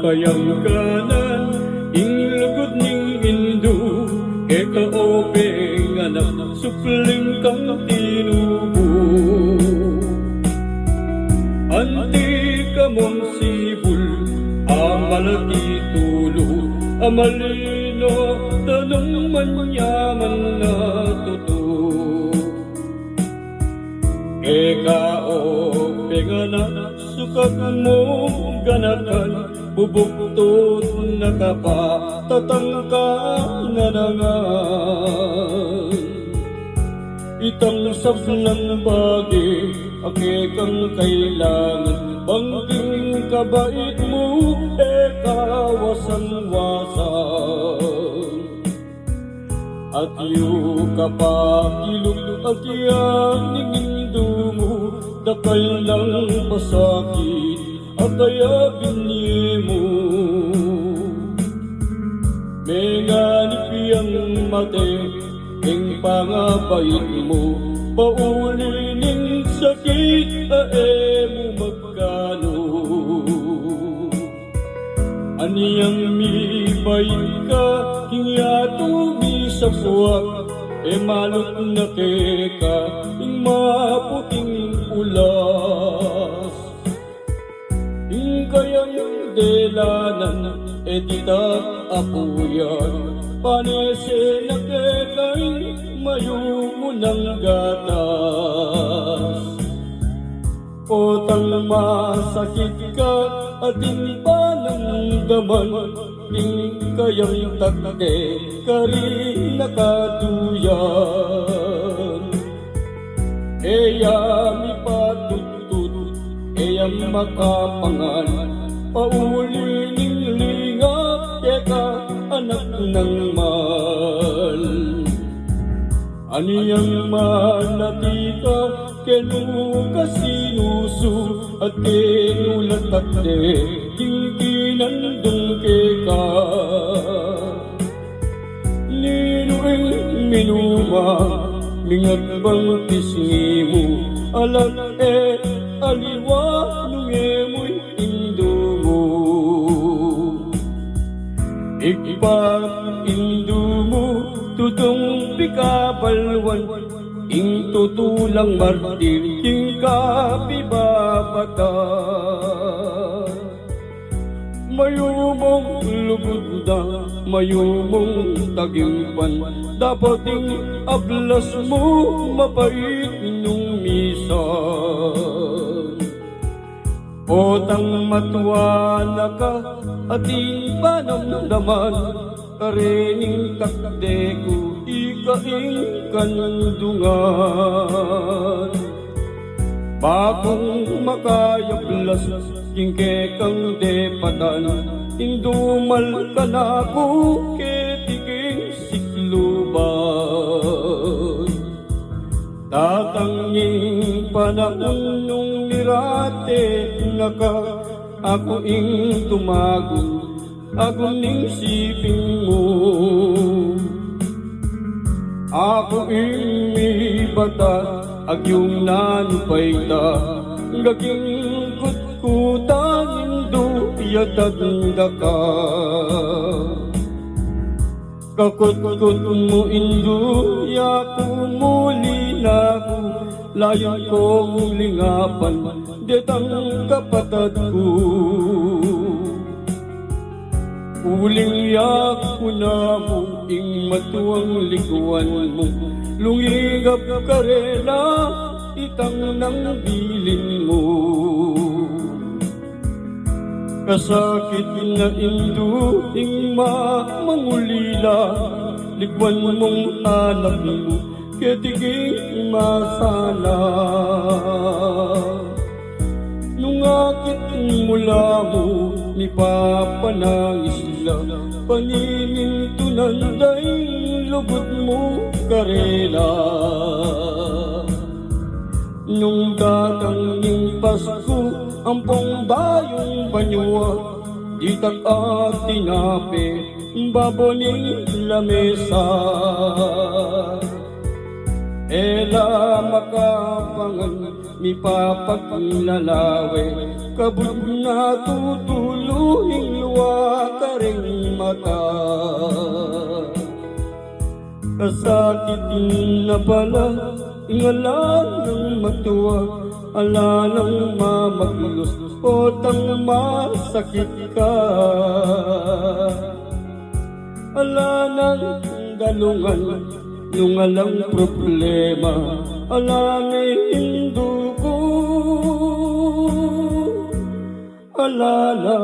kayang kanan inlugod ning Indo eka openg anak supling kang tinubo anti kamon sibul amalati tulo amalino tanong manyaman na totoo eka openg anak sukat mo ganakan bubuktot na kapatatangka na nangan itang sablang bagi ake kang kailangan bangging kabait mo wasan-wasan at yu kapakilog agyan ningindo mo dakal ng pasakit at kaya binye mo menganipiyang mate ing pangabait mo paulining sakit mo magkano aniyang mibait ka hingyato mi sa buwak malot na keka ing maputing ulas ing kayang delanan editat apuyan panese na kekay mayumo ng gatas potang masakit ka ating pananggaman ing kayang takde kari nakatuyan mi patutut makapangan paulining linga teka anak ng mal aniyang manatika kenu kasinusu at kenulatakde kinginandong keka ninuing minuma mingat bang pisngi mo alam aliwa nungemoy indo mo ikpang indo mo tutong pikabalwan ing tutulang martir ing kapibabata mayumong lugod na mayumong tagimpan dapating ablas mo mapait nung misan potang matuwana ka ating panamdaman karening takde ko ikaing kanundungan bakong makayaplas kingke kang depatan indumal ka na ko ketiging sikluban tatanging panahon nung nirate naka ako ing tumago aguning siping mo ako ing mibata agyong nanupay ta gaging kutkutan indo yatagda ka kakutkut mo indo yaku muli na ko layon kong lingapan detang kapatad ko uling yak ko na mo ing matuang likuan mo lungigap karela itang nang bilin mo kasakit na indo ing mangulila likwan mong anak mo ketiging masala nung akit mula mo ni Papa ng isla paninintunan dahil lubot mo karela nung datanging Pasko ampong bayong banyua itak at tinape baboning lamesa ela makapangan mi papaglalaway kabut na tutuluhing magluwa ka ring mata. Kasakit na pala, ingala ng matuwa, ala ng mamaglos, potang masakit ka. Ala ng galungan, nung alang problema, ala ng hindugo, ala la